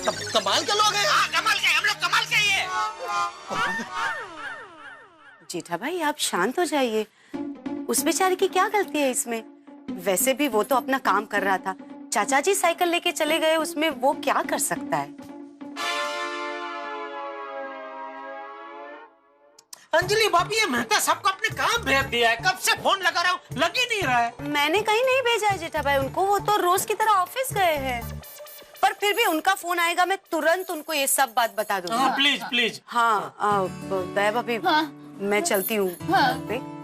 कमाल के लोग हैं। हाँ कमाल के, हम लोग कमाल के ही है। जेठा भाई आप शांत हो जाइए, उस बेचारे की क्या गलती है इसमें? वैसे भी वो तो अपना काम कर रहा था, चाचा जी साइकिल लेके चले गए, उसमें वो क्या कर सकता है? अंजलि भाभी, ये मेहता सबको अपने काम भेज दिया है, कब से फोन लगा रहा हूँ, लग ही नहीं रहा है। मैंने कहीं नहीं भेजा है जेठा भाई उनको, वो तो रोज की तरह ऑफिस गए हैं। पर फिर भी उनका फोन आएगा, मैं तुरंत उनको ये सब बात बता दूंगी। हाँ प्लीज प्लीज। हाँ दया भाभी, मैं चलती हूँ।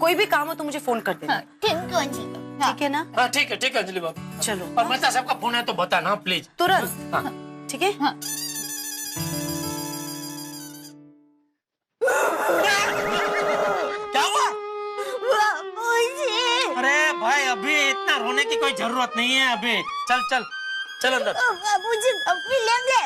कोई भी काम हो तो मुझे फोन कर देना। ठीक है अंजलि। ठीक है ना? हाँ ठीक है अंजलि भाभी। चलो। और मेहता सबका फोन है तो बताना प्लीज। तुरंत। हाँ। ठीक है। क्या हुआ? अरे भाई अभी इतना रोने की कोई जरूरत नहीं है, अभी चल चल चल अंदर। मुझे अपनी लेंगे।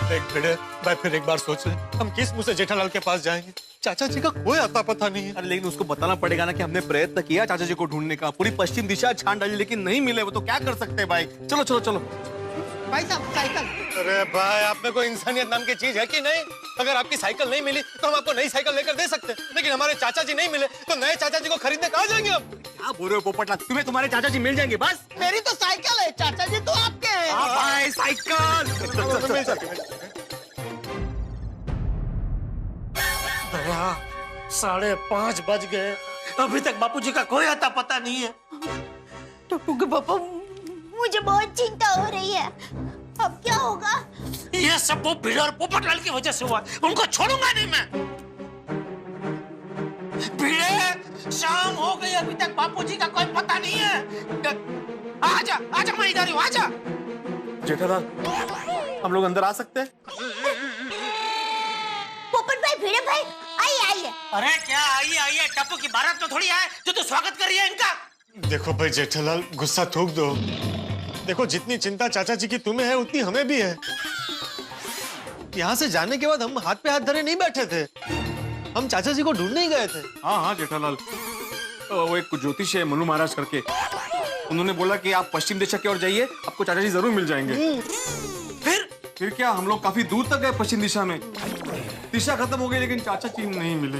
देख बेटे भाई, फिर एक बार सोच ले, हम किस मुंह से जेठालाल के पास जाएंगे? चाचा जी का कोई आता पता नहीं है। अरे लेकिन उसको बताना पड़ेगा ना कि हमने प्रयत्न किया चाचा जी को ढूंढने का, पूरी पश्चिम दिशा छान डाली लेकिन नहीं मिले, वो तो क्या कर सकते हैं भाई। चलो चलो चलो। भाई साहब साइकिल। अरे भाई, आप में कोई इंसानियत नाम की चीज है कि नहीं? अगर आपकी साइकिल नहीं मिली तो हम आपको नई साइकिल लेकर दे सकते हैं, लेकिन हमारे चाचा जी नहीं मिले तो नए चाचा जी को खरीदने कहाँ जाएंगे हम? क्या बोल रहे हो पोपटलाल, तुम्हें तुम्हारे चाचा जी मिल जाएंगे बस। मेरी तो साइकिल है, चाचा जी तो आपके हैं। भाई साइकिल। दया, 5:30 बज गए, अभी तक बापूजी का कोई आता पता नहीं है। टप्पू के पापा, मुझे बहुत चिंता हो रही है, अब क्या होगा? ये सब वो भीड़ और पोपटलाल की वजह से हुआ, उनको छोड़ूंगा नहीं मैं। भीड़े, शाम हो गई, अभी तक बापूजी का कोई पता नहीं है। आजा आजा, मैं इधर हूँ, आजा। जेठालाल, हम लोग अंदर आ सकते हैं? पोपट भाई, भिड़े भाई, आइए आइए। अरे क्या आइए आइए, टप्पू की बारात में थोड़ी आए जो तू स्वागत कर रही है इनका। देखो भाई जेठालाल, गुस्सा थूक दो। देखो, जितनी चिंता चाचा जी की तुम्हें है उतनी हमें भी है। यहाँ से जाने के बाद हम हाथ पे हाथ धरे नहीं बैठे थे, हम चाचा जी को ढूंढने ही गए थे। हाँ जेठालाल, वो एक ज्योतिष है मनु महाराज करके, उन्होंने बोला कि आप पश्चिम दिशा की ओर जाइए, आपको चाचा जी जरूर मिल जाएंगे। फिर क्या, हम लोग काफी दूर तक गए पश्चिम दिशा में, दिशा खत्म हो गई लेकिन चाचा जी नहीं मिले।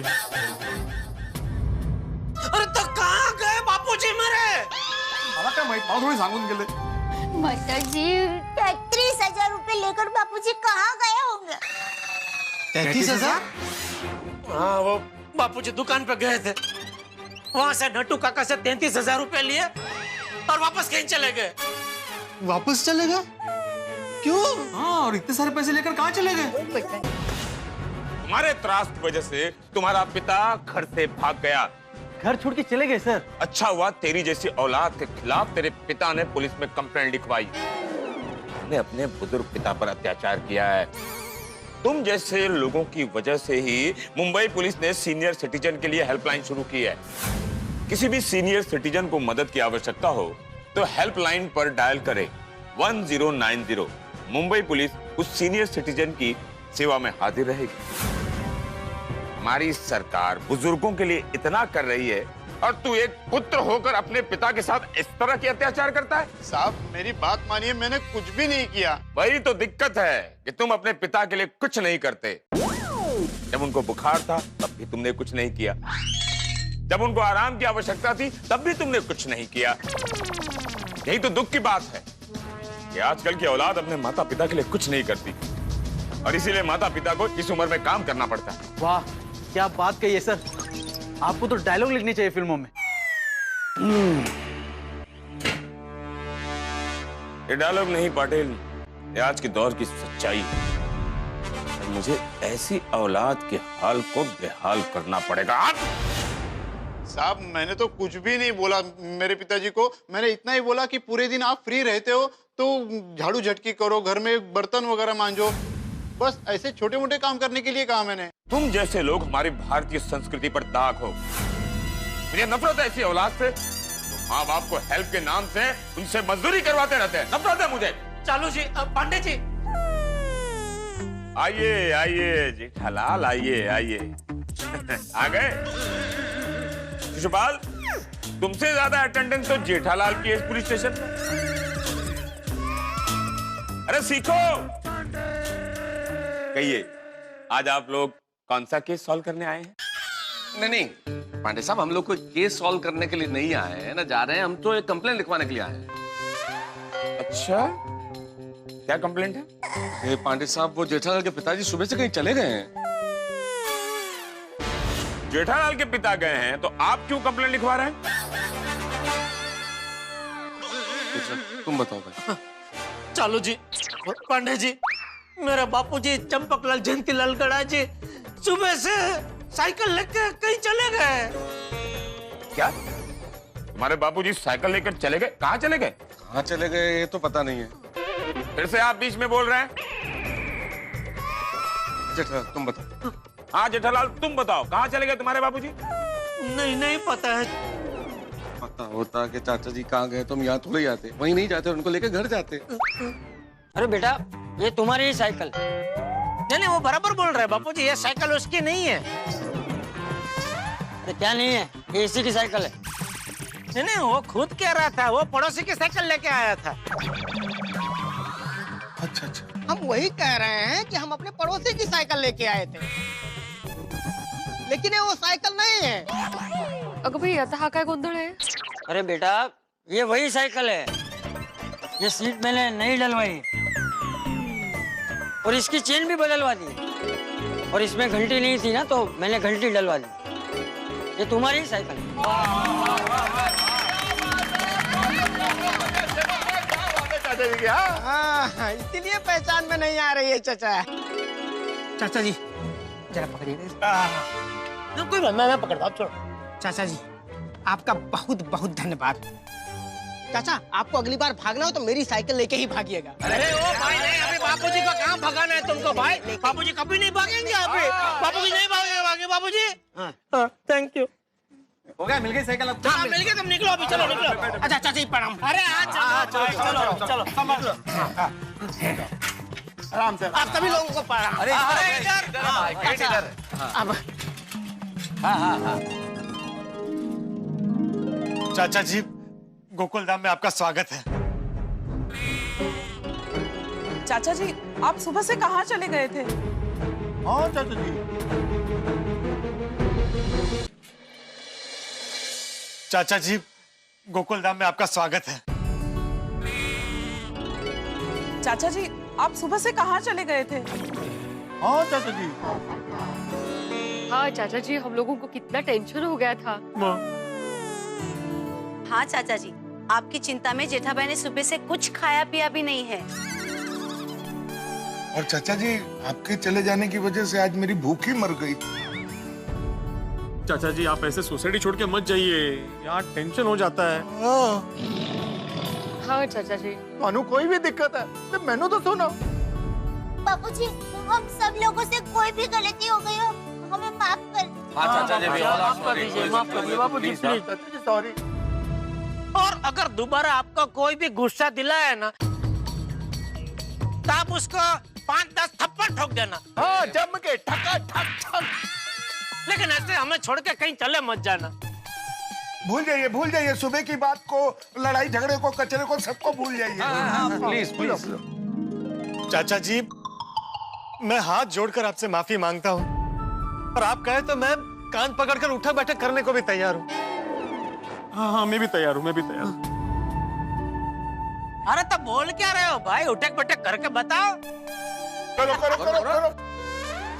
अरे तो कहाँ गए बापूजी मेरे? मला काय माहित, मला थोडी सांगून गेले। माताजी, 33,000 रुपए लेकर बापूजी कहाँ गए होंगे? 33,000? हाँ, वो बापूजी दुकान पे गए थे, वहां से नट्टू काका से 33,000 रुपए लिए और वापस कहीं चले गए। वापस चले गए? क्यों? हाँ, और इतने सारे पैसे लेकर कहाँ चले गए? तुम्हारे त्रास की वजह से तुम्हारा पिता घर से भाग गया। घर छोड़ के चले गए सर। अच्छा हुआ तेरी जैसी औलाद के खिलाफ तेरे पिता ने पुलिस में कंप्लेंट लिखवाई। ने अपने बुजुर्ग पिता पर अत्याचार किया है। तुम जैसे लोगों की वजह से ही मुंबई पुलिस ने सीनियर सिटीजन के लिए हेल्पलाइन शुरू की है। किसी भी सीनियर सिटीजन को मदद की आवश्यकता हो तो हेल्पलाइन पर डायल करें 1090। मुंबई पुलिस उस सीनियर सिटीजन की सेवा में हाजिर रहेगी। हमारी सरकार बुजुर्गों के लिए इतना कर रही है और तू एक पुत्र होकर अपने पिता के साथ इस तरह के अत्याचार करता है। साहब मेरी बात मानिए, मैंने कुछ भी नहीं किया। वही तो दिक्कत है कि तुम अपने पिता के लिए कुछ नहीं करते। जब उनको बुखार था तब भी तुमने कुछ नहीं किया, जब उनको आराम की आवश्यकता थी तब भी तुमने कुछ नहीं किया। यही तो दुख की बात है कि आजकल की औलाद अपने माता पिता के लिए कुछ नहीं करती और इसीलिए माता पिता को इस उम्र में काम करना पड़ता है। वाह, क्या बात कही है सर, आपको तो डायलॉग लिखने चाहिए फिल्मों में। ये डायलॉग नहीं पाटिल, ये आज के दौर की सच्चाई है। मुझे ऐसी औलाद के हाल को बेहाल करना पड़ेगा। साहब मैंने तो कुछ भी नहीं बोला मेरे पिताजी को। मैंने इतना ही बोला कि पूरे दिन आप फ्री रहते हो तो झाड़ू झटकी करो, घर में बर्तन वगैरह मांजो, बस ऐसे छोटे मोटे काम करने के लिए कहा मैंने। तुम जैसे लोग हमारी भारतीय संस्कृति पर दाग हो। मुझे नफरत है ऐसी औलाद से, तो माँ बाप को हेल्प के नाम से उनसे मजदूरी करवाते रहते हैं। नफरत है मुझे। चालू जी, पांडे जी, आइए आइए जेठालाल, आइए आइए। आ गए शिशुपाल, तुमसे ज्यादा अटेंडेंस तो जेठालाल की है इस पुलिस स्टेशन में। अरे सीखो, कहिए, आज आप लोग कौन सा केस सॉल्व करने आए हैं? नहीं नहीं पांडे साहब, हम लोग को केस सॉल्व करने के लिए नहीं आए हैं ना, जा रहे हैं हम तो एक कंप्लेंट लिखवाने के लिए आए हैं। अच्छा, क्या कंप्लेंट है? ये पांडे साहब, वो जेठालाल के पिताजी सुबह से कहीं चले गए हैं। जेठालाल के पिता गए हैं तो आप क्यों कंप्लेंट लिखवा रहे हैं? तुम बताओ भाई। चालू जी, पांडे जी, मेरा बापूजी चंपकलाल जयंतीलाल गड़ा जी सुबह से साइकिल लेकर कहीं चले गए। क्या तुम्हारे बाबूजी साइकिल लेकर चले गए? कहाँ चले गए? कहाँ चले गए ये तो पता नहीं है। फिर से आप बीच में बोल रहे हैं। जेठालाल तुम बताओ। हाँ जेठालाल, तुम बताओ, कहाँ चले गए तुम्हारे बाबूजी? नहीं पता है। पता होता कि चाचा जी कहाँ गए तो हम यहाँ थोड़े जाते, वहीं नहीं जाते, उनको लेकर घर जाते। अरे बेटा, ये तुम्हारी ही साइकिल। नहीं, वो बराबर बोल रहे हैं बापूजी, ये साइकिल उसकी नहीं है। अरे क्या नहीं है, ये इसी की साइकिल है। नहीं, वो खुद कह रहा था, वो पड़ोसी की साइकिल लेके आया था। अच्छा अच्छा, हम वही कह रहे हैं कि हम अपने पड़ोसी की साइकिल लेके आए थे, लेकिन ये वो साइकिल नहीं है। अगं भाई, आता हा काय गोंधळ आहे? अरे बेटा, ये वही साइकिल है। ये सीट मैंने नई डलवाई और इसकी चेन भी बदलवा दी, और इसमें घंटी नहीं थी ना तो मैंने घंटी डलवा दी। ये तुम्हारी ही साइकिल है। हाँ, इसीलिए पहचान में नहीं आ रही है चाचा। चाचा जी जरा पकड़िए। कोई बात, मैं पकड़ता हूँ, छोड़ो। चाचा जी, आपका बहुत बहुत धन्यवाद। चाचा, आपको अगली बार भागना हो तो मेरी साइकिल लेके ही भागिएगा। अरे ओ भाई, नहीं, अभी बापूजी को कहाँ भगाना है तुमको भाई? बापूजी कभी नहीं भागेंगे अभी। बापूजी नहीं भागेंगे बापूजी। Thank you. हो गया, मिल गई साइकिल अब। हाँ, मिल गया, तुम निकलो अभी, चलो निकलो। अच्छा चाचा जी, प्रणाम। अरे चलो समझ लो। आराम से। आप सभी लोगों को पढ़ा। अरे इधर। अब चाचा जी, गोकुलधाम में आपका स्वागत है। चाचा जी, आप सुबह से कहाँ चले गए थे? हाँ चाचा जी। चाचा जी, गोकुलधाम में आपका स्वागत है। चाचा जी, आप सुबह से कहाँ चले गए थे? हाँ चाचा जी। हाँ चाचा जी, हम लोगों को कितना टेंशन हो गया था। हाँ चाचा जी, आपकी चिंता में जेठाबाई ने सुबह से कुछ खाया पिया भी नहीं है। और चाचा जी, आपके चले जाने की वजह से आज मेरी भूख ही मर गई। चाचा जी, आप ऐसे सोसाइटी छोड़ के मत जाइए, यहाँ टेंशन हो जाता है। हाँ चाचा जी। मानो कोई भी दिक्कत है तो मैंने तो सुनो। बापूजी, हम सब लोगों से कोई भी गलती हो गई हो, हमें माफ कर दीजिए। हाँ चाचा जी, माफ कर दीजिए, माफ कर दीजिए बापूजी, प्लीज। सॉरी। और अगर दोबारा आपको कोई भी गुस्सा दिलाया ना, तो आप उसको 5-10 थप्पड़ ठोक देना। हाँ, जम के ठका ठक ठक। लेकिन ऐसे हमें छोड़ के कहीं चले मत जाना। भूल जाइए सुबह की बात को, लड़ाई झगड़े को, कचरे को, सबको भूल जाइए। Please please. चाचा जी, मैं हाथ जोड़कर आपसे माफी मांगता हूँ, और आप कहे तो मैं कान पकड़कर उठा बैठक करने को भी तैयार हूँ। हाँ, मैं भी तैयार हूँ, मैं भी तैयार हूँ। अरे तो बोल क्या रहे हो भाई? उठक बैठक करके बताओ। करो।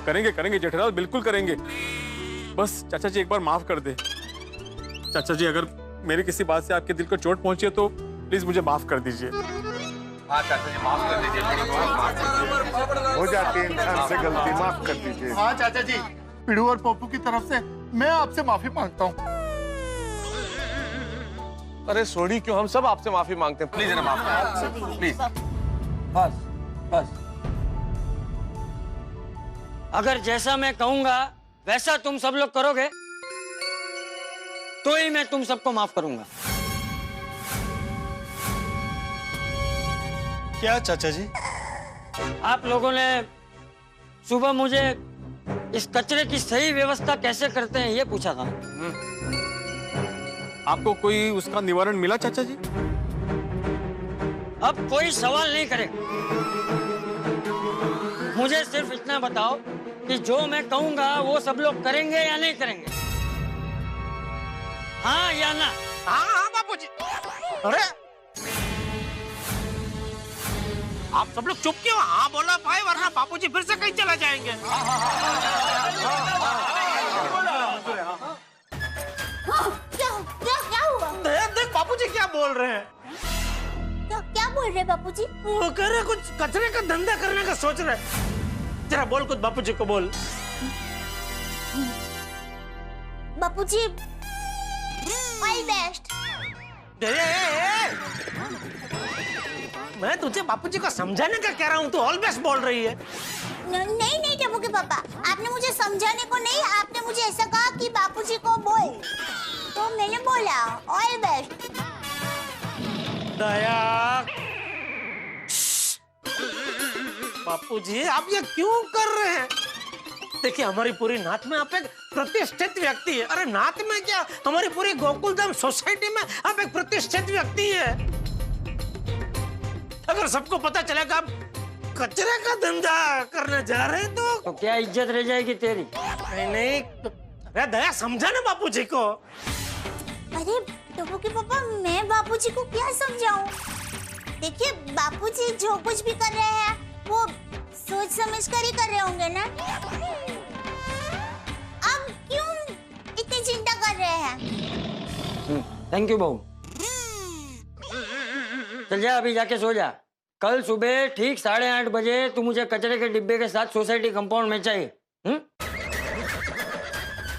करेंगे जेठालाल, बिल्कुल करेंगे। बस चाचा जी एक बार माफ कर दे। चाचा जी, अगर मेरी किसी बात से आपके दिल को चोट पहुंची है तो प्लीज मुझे माफ कर दीजिए। हाँ चाचा जी, माफ कर दीजिए। हो जाती है इंसान से गलती, माफ कर दीजिए। हाँ चाचा जी, पिड़ू और पप्पू की तरफ से मैं आपसे माफी मांगता हूँ। अरे सोडी क्यों, हम सब आपसे माफी मांगते हैं, प्लीज माफ कर प्लीज। बस बस, अगर जैसा मैं कहूंगा वैसा तुम सब लोग करोगे तो ही मैं तुम सबको माफ करूंगा। क्या चाचा जी? आप लोगों ने सुबह मुझे इस कचरे की सही व्यवस्था कैसे करते हैं ये पूछा था। आपको कोई उसका निवारण मिला चाचा जी? अब कोई सवाल नहीं करेगा। मुझे सिर्फ इतना बताओ कि जो मैं कहूंगा वो सब लोग करेंगे या नहीं करेंगे? हाँ या ना? हाँ हाँ बापूजी। अरे आप सब लोग चुप क्यों? हाँ बोला भाई, वरना बापूजी फिर से कहीं चला जाएंगे। क्या हुआ? देख बापूजी क्या बोल रहे हैं। क्या बोल रहे बापूजी? वो कह रहे कुछ कचरे का धंधा करने का सोच रहे। जरा बोल कुछ बापूजी को बोल। बापूजी ऑल बेस्ट। मैं तुझे बापूजी को समझाने का कह रहा हूँ, तू ऑल बेस्ट बोल रही है। नहीं नहीं टप्पू के पापा, आपने मुझे समझाने को नहीं, आपने मुझे ऐसा कहा कि बापूजी को बोल, तो मैंने बोला ऑल बेस्ट। दया, बापूजी आप ये क्यों कर रहे हैं? देखिए हमारी पूरी नात में आप एक प्रतिष्ठित व्यक्ति है। अरे नात में क्या, हमारी पूरी गोकुलधाम सोसाइटी में आप एक प्रतिष्ठित व्यक्ति है। अगर सबको पता चलेगा आप कचरे का धंधा करने जा रहे हैं तो क्या इज्जत रह जाएगी तेरी? नहीं, अरे दया समझा ना बापूजी को। अरे टप्पू के पापा, मैं बापूजी को क्या समझाऊं? देखिए बापूजी जो कुछ भी कर रहे हैं वो सोच समझ कर ही कर रहे होंगे ना। अब क्यों इतनी चिंता कर रहे हैं? थैंक यू बहू। चल जा अभी जाके सो जा। कल सुबह ठीक 8:30 बजे तू मुझे कचरे के डिब्बे के साथ सोसाइटी कंपाउंड में चाहिए।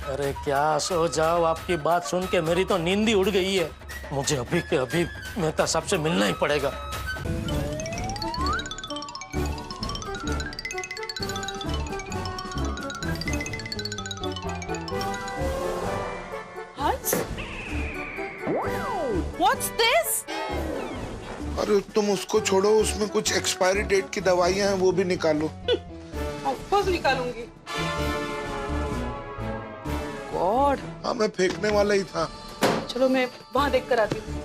अरे क्या सो जाओ, आपकी बात सुन के मेरी तो नींद ही उड़ गई है। मुझे अभी के अभी मेहता साहब से मिलना ही पड़ेगा। What's this? अरे तुम उसको छोड़ो, उसमें कुछ एक्सपायरी डेट की दवाइयां हैं, वो भी निकालो। Of course निकालूंगी। God. हाँ मैं फेंकने वाला ही था। चलो मैं वहाँ देख कर आती हूँ।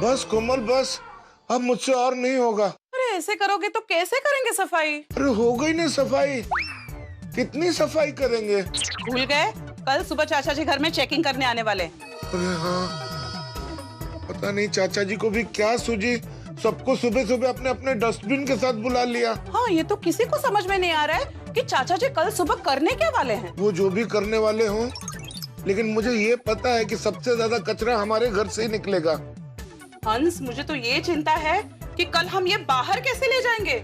बस कोमल बस, अब मुझसे और नहीं होगा। अरे ऐसे करोगे तो कैसे करेंगे सफाई? अरे हो गई ना सफाई, कितनी सफाई करेंगे? भूल गए, कल सुबह चाचा जी घर में चेकिंग करने आने वाले। अरे हाँ, पता नहीं चाचा जी को भी क्या सूझी, सबको सुबह सुबह अपने अपने डस्टबिन के साथ बुला लिया। हाँ ये तो किसी को समझ में नहीं आ रहा है कि चाचा जी कल सुबह करने क्या वाले हैं। वो जो भी करने वाले हों, लेकिन मुझे ये पता है कि सबसे ज्यादा कचरा हमारे घर से ही निकलेगा। हंस, मुझे तो ये चिंता है कि कल हम ये बाहर कैसे ले जाएंगे?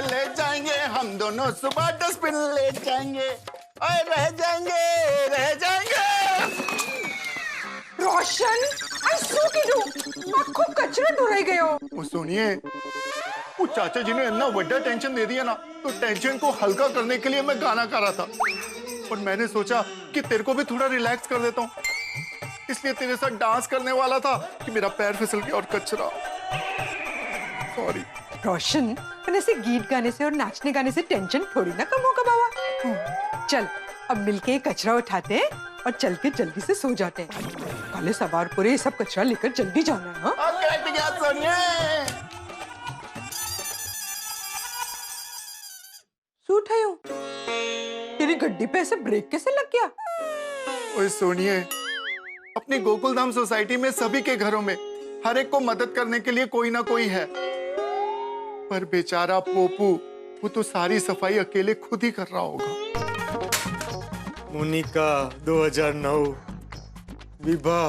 ले जाएंगे हम दोनों सुबह डस्टबिन ले जाएंगे और रह जाएंगे। रोशन, आई सो कीधु आखो कचरे ढोराई गयो। वो सुनिए, वो चाचा जी ने इतना बड़ा टेंशन दे दिया ना, तो टेंशन को हल्का करने के लिए मैं गाना गा रहा था, और मैंने सोचा कि तेरे को भी थोड़ा रिलैक्स कर देता हूँ, इसलिए तेरे साथ डांस करने वाला था कि मेरा पैर फिसल गया और कचरा। सॉरी। रोशन, ऐसे गीत गाने से और नाचने गाने से टेंशन थोड़ी ना कम होगा बाबा। चल अब मिलके कचरा उठाते हैं और चल के जल्दी से सो जाते हैं। काले सवार पूरे सब कचरा लेकर जल्दी जाना है। सूट है तेरी गड्डी पे ऐसे ब्रेक कैसे लग गया? ओए सोनिए, अपनी गोकुलधाम सोसाइटी में सभी के घरों में हर एक को मदद करने के लिए कोई ना कोई है, पर बेचारा पोपू वो तो सारी सफाई अकेले खुद ही कर रहा होगा। मोनिका 2009, विभा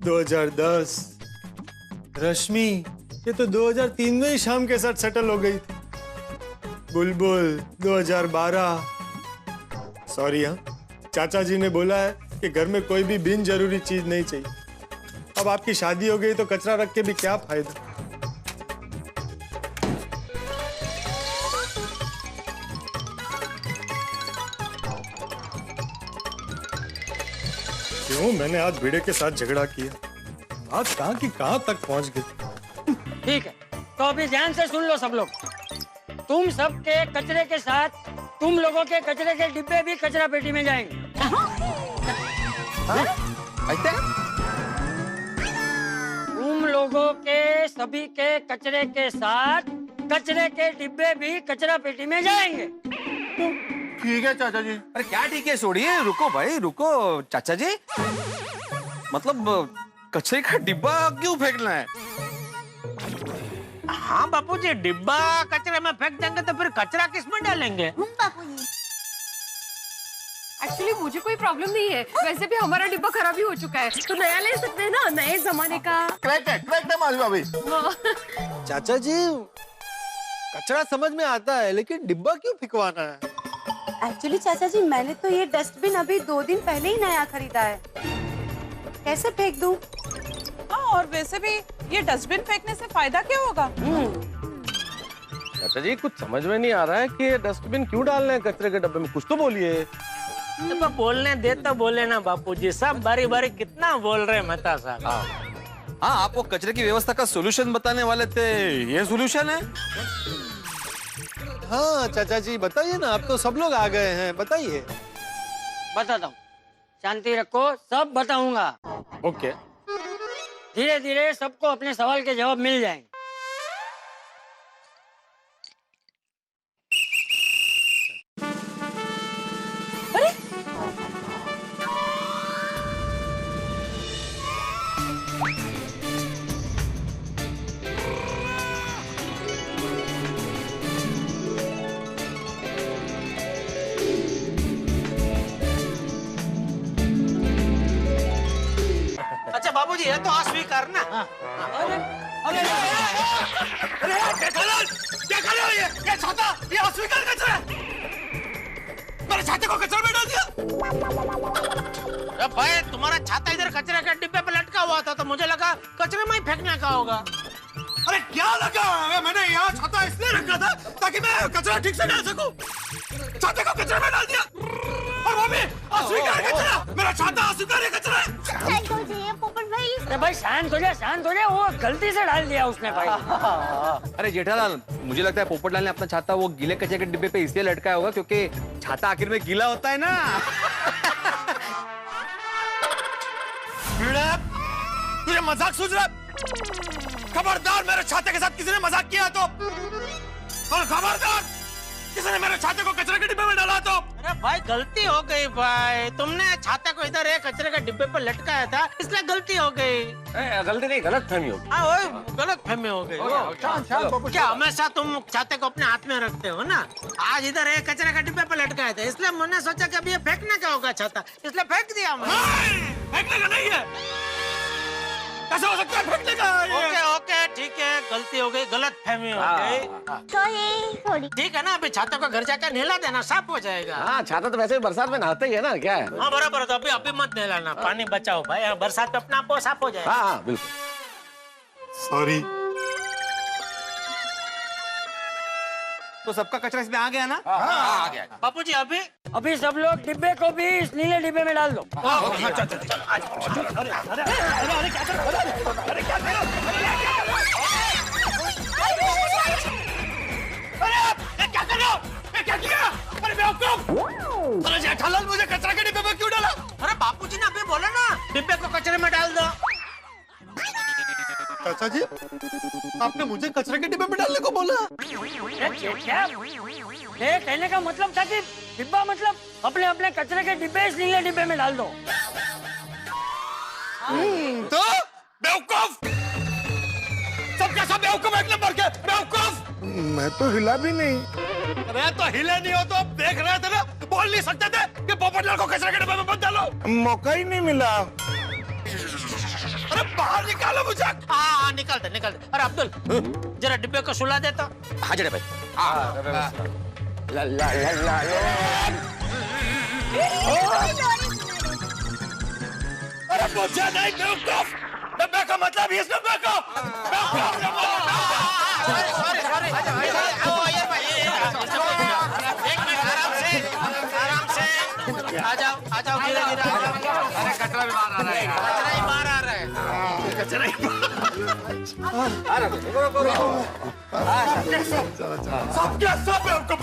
2010, रश्मि ये तो 2003 में ही शाम के साथ सेटल हो गई थी, बुलबुल 2012। सॉरी हाँ, चाचा जी ने बोला है कि घर में कोई भी बिन जरूरी चीज नहीं चाहिए। अब आपकी शादी हो गई तो कचरा रख के भी क्या फायदा। क्यों मैंने आज भिड़े के साथ झगड़ा किया? बात कहाँ की कहाँ तक पहुंच गई। ठीक है, तो अभी ध्यान से सुन लो सब लोग। तुम सबके कचरे के साथ तुम लोगों के कचरे के डिब्बे भी कचरा पेटी में जाएंगे। ऐसे तुम लोगों के सभी के कचरे के साथ कचरे के डिब्बे भी कचरा पेटी में जाएंगे। ठीक है चाचा जी। अरे क्या ठीक है, छोड़िए, रुको भाई रुको चाचा जी। मतलब कचरे का डिब्बा क्यों फेंकना है? हाँ बापूजी, डिब्बा कचरे में फेंक देंगे तो फिर कचरा किस में डालेंगे? बापूजी एक्चुअली मुझे कोई प्रॉब्लम नहीं है, वैसे भी हमारा डिब्बा खराब ही हो चुका है, तो नया ले सकते हैं ना, नए जमाने का। करेक्ट है मालूम भाभी। चाचा जी, कचरा समझ में आता है, लेकिन डिब्बा क्यों फेंकवाना है? एक्चुअली चाचा जी, मैंने तो ये डस्टबिन अभी 2 दिन पहले ही नया खरीदा है, कैसे फेंक दूं? हाँ, और वैसे भी ये डस्टबिन फेंकने से फायदा क्या होगा? चाचा जी कुछ समझ में नहीं आ रहा है कि ये डस्टबिन क्यों डालना है कचरे के डब्बे में, कुछ तो बोलिए। तो बोलने दे तो बोले ना बापूजी, सब बारी बारी कितना बोल रहे हैं मेहता साहब। हाँ, आपको कचरे की व्यवस्था का सोल्यूशन बताने वाले थे, ये सोल्यूशन है? हाँ चाचा जी बताइए ना, अब तो सब लोग आ गए हैं, बताइए। बताता हूँ, शांति रखो, सब बताऊंगा। ओके। धीरे धीरे सबको अपने सवाल के जवाब मिल जाएंगे। अच्छा बाबूजी, ये तो अस्वीकार ना। अरे क्या कर रहे हो? ये छाता, ये अस्वीकार कचरा है। मेरे छाते को कचरे में डाल दिया। अरे भाई, तुम्हारा छाता इधर कचरे के डिब्बे पे लटका हुआ था, तो मुझे लगा कचरे में ही फेंकने का होगा। अरे क्या लगा? मैंने यहाँ छाता इसलिए रखा था ताकि मैं कचरा ठीक से डाल सकूं। छाते को कचरे में डाल दिया, और वो भी अस्वीकार कचरा। मेरा छाता अस्वीकार कचरा है। अरे भाई शांत हो जा, वो गलती से डाल दिया उसने भाई। अरे जेठालाल, मुझे लगता है पोपटलाल ने अपना छाता वो गीले कचरे के डिब्बे पे इसलिए लटकाया होगा क्योंकि छाता आखिर में गीला होता है ना। तुझे मजाक सूझ रहा? खबरदार, मेरे छाते के साथ किसी ने मजाक किया तो, और खबरदार किसी ने मेरे छाते को कचरे के डिब्बे में डाला तो। अरे भाई, गलती हो गई भाई, तुमने छाते को इधर एक कचरे के डिब्बे पर लटकाया था, इसलिए गलती हो गई। गलती नहीं, गलत फहमी हो गई। हाँ, वो गलत फहमी हो गई। क्या हमेशा तुम छाते को अपने हाथ में रखते हो ना? आज इधर एक कचरे के डिब्बे पर लटकाया था, इसलिए मैंने सोचा कि अब ये फेंकने का होगा छाता, इसलिए फेंक दिया मैंने। फेंकने का नहीं है, कैसे हो सकता है फेंकने का? ओके, ठीक है, गलती हो गई, गलत फहमी हो गई। ठीक है ना, अभी छाता को घर जाकर नहला देना, साफ हो जाएगा। हाँ, छाता तो वैसे भी बरसात में नहाते ही है ना, क्या है? हाँ बराबर, तो अभी मत नहलाना, पानी बचाओ भाई, बरसात में अपना आप साफ हो जाएगा। हाँ बिल्कुल। सॉरी। तो सबका कचरा इसमें आ गया ना? आ गया। बापूजी, अभी सब लोग डिब्बे को भी इस नीले डिब्बे में डाल दो। अरे जेठालाल, मुझे कचरा के डिब्बे में क्यों डाला? अरे बापूजी ने अभी बोला ना, डिब्बे को कचरे में डाल दो। चाचा जी, आपने मुझे कचरे के डिब्बे में डालने को बोला? ये कहने का मतलब था कि डिब्बा मतलब अपने अपने कचरे के डिब्बे इस नीले डिब्बे में डाल दो। तो बेवकूफ, सबका सब बेवकूफ, एक नंबर के बेवकूफ। मैं तो हिला भी नहीं। अरे तो हिले नहीं हो तो देख रहे थे ना, बोल नहीं सकते थे कि पोपटलाल को कचरे के डिब्बे में मत डालो? मौका ही नहीं मिला। अरे बाहर निकालो मुझे। हाँ, निकालते। अरे अब्दुल, जरा डिब्बे को सुला देता। हाँ जरा भाई। अरे मुझे नहीं बेवकूफ, डब्बे का मतलब ही इस डब्बे को। सॉरी, एक मिनट, आराम से आ जाओ, धीरे धीरे आ जाओ। अरे कचरा भी बाहर आ रहा है। कचरा ही बाहर आ रहा है। सबके सब बेवकूफ,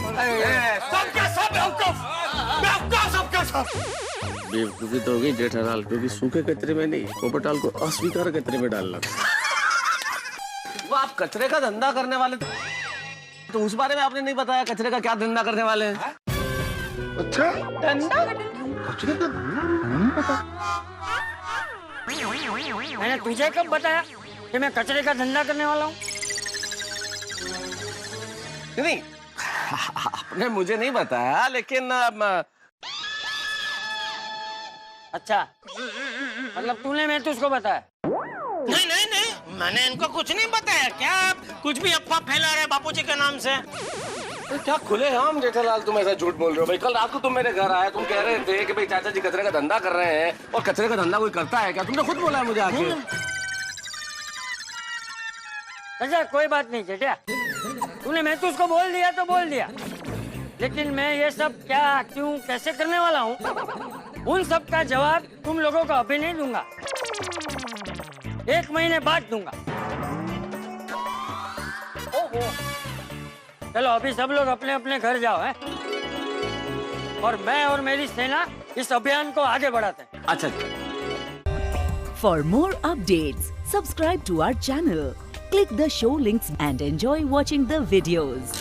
सबके सब बेवकूफ। मैं आपका सबका सब। बेवकूफी तो हो गई जेठालाल, क्योंकि सूखे कचरे में नहीं, पोपटाल को अस्वीकार कचरे में डालना। वो आप कचरे का धंधा करने वाले थे, तो उस बारे में आपने नहीं बताया कचरे का क्या धंधा करने वाले हैं? अच्छा धंधा? कचरे का नहीं पता। मैंने तुझे कब बताया कि मैं कचरे का धंधा करने वाला हूँ? नहीं, आपने मुझे नहीं बताया, लेकिन अच्छा, मतलब तूने मैं तुझको बताया? नहीं नहीं नहीं, मैंने इनको कुछ नहीं बताया। क्या आप कुछ भी अफवाह फैला रहे बापूजी के नाम से? तो क्या खुले हम जेठालाल तुम ऐसा झूठ बोल रहे हो भाई? कल रात को तुम मेरे घर आए, तुम कह रहे थे कि भाई चाचा जी कचरे का धंधा कर रहे हैं, और कचरे का धंधा कोई करता है क्या? तुमने खुद बोला है मुझे आके। अच्छा कोई बात नहीं जेठा, तूने मैं तो उसको बोल दिया तो बोल दिया, लेकिन मैं ये सब क्या क्यों कैसे करने वाला हूँ, उन सब का जवाब तुम लोगों को अभी नहीं दूंगा, 1 महीने बाद दूंगा। चलो अभी सब लोग अपने अपने घर जाओ है, और मैं और मेरी सेना इस अभियान को आगे बढ़ाते हैं। अच्छा। For more updates, subscribe to our channel, click the show links and enjoy watching the videos.